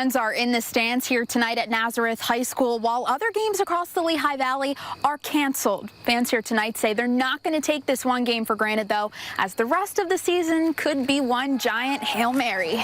Fans are in the stands here tonight at Nazareth High School, while other games across the Lehigh Valley are canceled. Fans here tonight say they're not going to take this one game for granted, though, as the rest of the season could be one giant Hail Mary.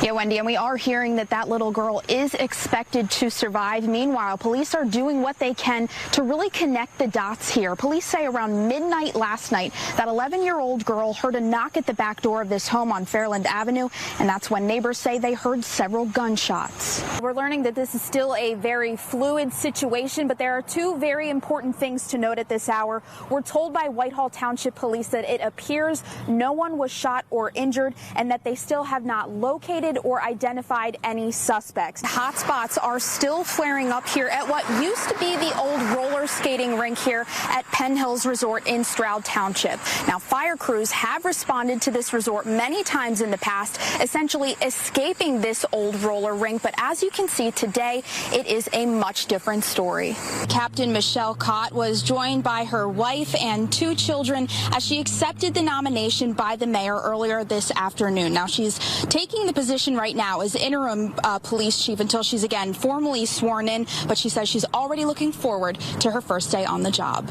Yeah, Wendy, and we are hearing that little girl is expected to survive. Meanwhile, police are doing what they can to really connect the dots here. Police say around midnight last night, that 11-year-old girl heard a knock at the back door of this home on Fairland Avenue, and that's when neighbors say they heard several gunshots. We're learning that this is still a very fluid situation, but there are two very important things to note at this hour. We're told by Whitehall Township Police that it appears no one was shot or injured, and that they still have not located or identified any suspects. Hot spots are still flaring up here at what used to be the old roller skating rink here at Penn Hills Resort in Stroud Township. Now, fire crews have responded to this resort many times in the past, essentially escaping this old roller rink. But as you can see today, it is a much different story. Captain Michelle Cott was joined by her wife and two children as she accepted the nomination by the mayor earlier this afternoon. Now, she's taking the position right now as interim police chief until she's again formally sworn in, but she says she's already looking forward to her first day on the job.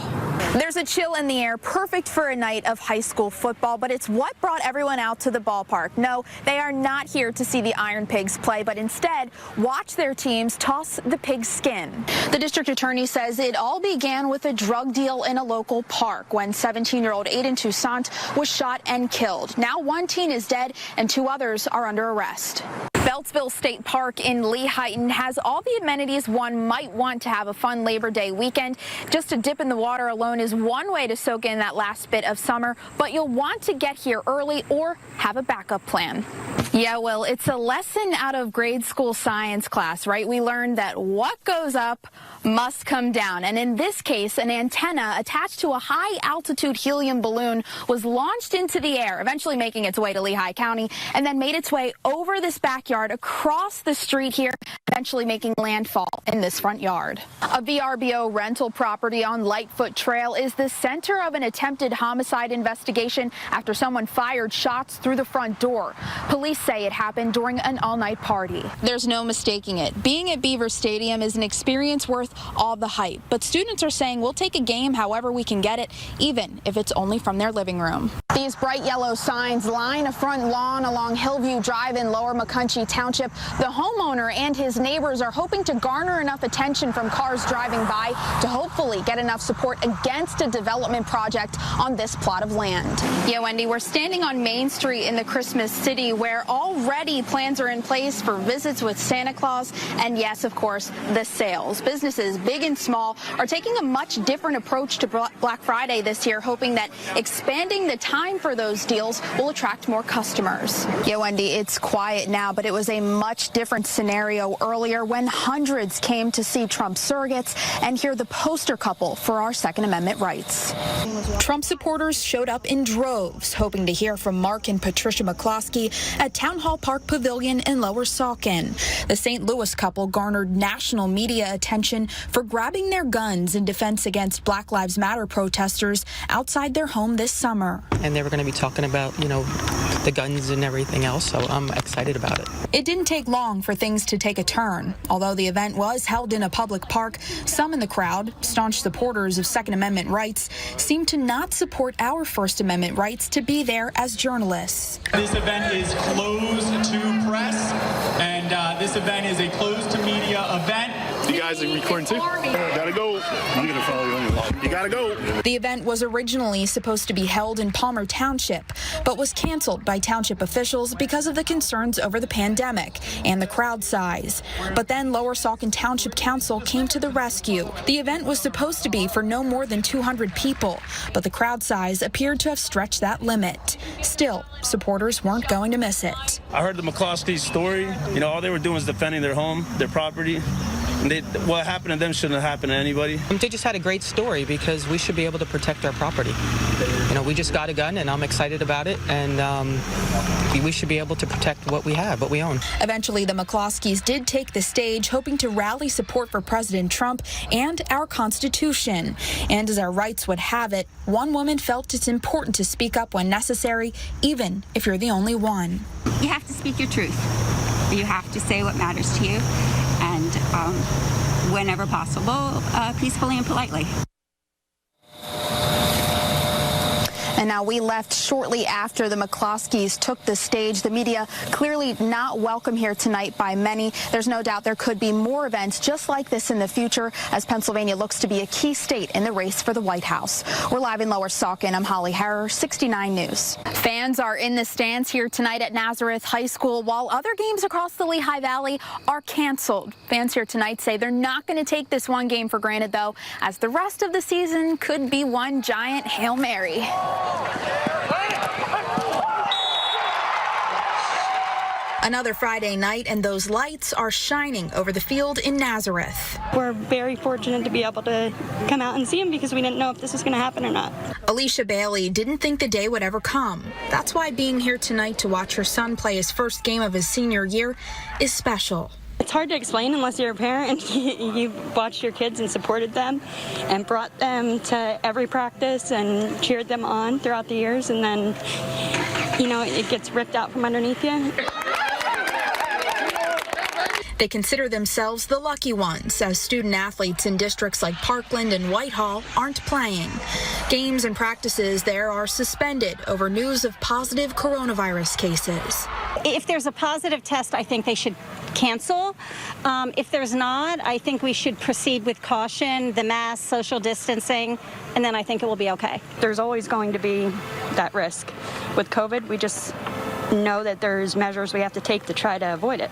There's a chill in the air, perfect for a night of high school football, but it's what brought everyone out to the ballpark. No, they are not here to see the Iron Pigs play, but instead watch their teams toss the pig's skin. The district attorney says it all began with a drug deal in a local park when 17-year-old Aiden Toussaint was shot and killed. Now one teen is dead and two others are under arrest. Beltsville State Park in Lehigh has all the amenities one might want to have a fun Labor Day weekend. Just a dip in the water alone is one way to soak in that last bit of summer, but you'll want to get here early or have a backup plan. Yeah, well, it's a lesson out of grade school science class, right? We learned that what goes up must come down. And in this case, an antenna attached to a high-altitude helium balloon was launched into the air, eventually making its way to Lehigh County, and then made its way over this backyard across the street here, eventually making landfall in this front yard. A VRBO rental property on Lightfoot Trail is the center of an attempted homicide investigation after someone fired shots through the front door. Police say it happened during an all-night party. There's no mistaking it. Being at Beaver Stadium is an experience worth all the hype, but students are saying we'll take a game however we can get it, even if it's only from their living room. These bright yellow signs line a front lawn along Hillview Drive in Lower McCunchy Township. The homeowner and his neighbors are hoping to garner enough attention from cars driving by to hopefully get enough support against a development project on this plot of land. Yeah, Wendy, we're standing on Main Street in the Christmas City, where already plans are in place for visits with Santa Claus and, yes, of course, the sales. Businesses, big and small, are taking a much different approach to Black Friday this year, hoping that expanding the time for those deals will attract more customers. Yeah, Wendy, it's quiet now, but it was a much different scenario earlier when hundreds came to see Trump surrogates and hear the poster couple for our Second Amendment rights. Trump supporters showed up in droves, hoping to hear from Mark and Patricia McCloskey at Town Hall Park Pavilion in Lower Saucon. The St. Louis couple garnered national media attention for grabbing their guns in defense against Black Lives Matter protesters outside their home this summer. And they were going to be talking about, the guns and everything else, so I'm excited about it. It didn't take long for things to take a turn. Although the event was held in a public park, some in the crowd, staunch supporters of Second Amendment rights, seemed to not support our First Amendment rights to be there as journalists. This event is closed to press, and this event is a closed to media event. You guys are recording too? Gotta go. I'm gonna follow you on your log. You gotta go. The event was originally supposed to be held in Palmer Township, but was canceled by township officials because of the concerns over the pandemic and the crowd size. But then Lower Saucon Township Council came to the rescue. The event was supposed to be for no more than 200 people, but the crowd size appeared to have stretched that limit. Still, supporters weren't going to miss it. I heard the McCloskey's story. All they were doing was defending their home, their property. What happened to them shouldn't have happened to anybody. They just had a great story because we should be able to protect our property. You know, we just got a gun and I'm excited about it, and we should be able to protect what we have, what we own. Eventually, the McCloskeys did take the stage, hoping to rally support for President Trump and our Constitution. And as our rights would have it, one woman felt it's important to speak up when necessary, even if you're the only one. You have to speak your truth. You have to say what matters to you, and whenever possible, peacefully and politely. And now we left shortly after the McCloskeys took the stage. The media clearly not welcome here tonight by many. There's no doubt there could be more events just like this in the future as Pennsylvania looks to be a key state in the race for the White House. We're live in Lower Saucon. I'm Holly Harrar, 69 News. Fans are in the stands here tonight at Nazareth High School while other games across the Lehigh Valley are canceled. Fans here tonight say they're not going to take this one game for granted, though, as the rest of the season could be one giant Hail Mary. Another Friday night, and those lights are shining over the field in Nazareth. We're very fortunate to be able to come out and see him because we didn't know if this was going to happen or not. Alicia Bailey didn't think the day would ever come. That's why being here tonight to watch her son play his first game of his senior year is special. It's hard to explain unless you're a parent. You watched your kids and supported them and brought them to every practice and cheered them on throughout the years, and then, you know, it gets ripped out from underneath you. They consider themselves the lucky ones, as student athletes in districts like Parkland and Whitehall aren't playing. Games and practices there are suspended over news of positive coronavirus cases. If there's a positive test, I think they should cancel. If there's not, I think we should proceed with caution, the mask, social distancing, and then I think it will be okay. There's always going to be that risk. With COVID, we just know that there's measures we have to take to try to avoid it.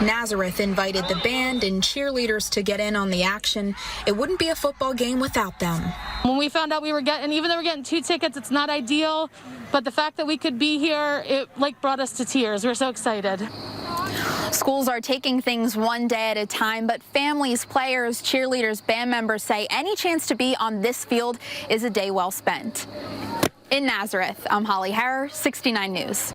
Nazareth invited the band and cheerleaders to get in on the action. It wouldn't be a football game without them. When we found out we were getting, even though we're getting 2 tickets, it's not ideal, but the fact that we could be here, it brought us to tears. We're so excited. Schools are taking things one day at a time, but families, players, cheerleaders, band members say any chance to be on this field is a day well spent. In Nazareth, I'm Holly Harrar, 69 News.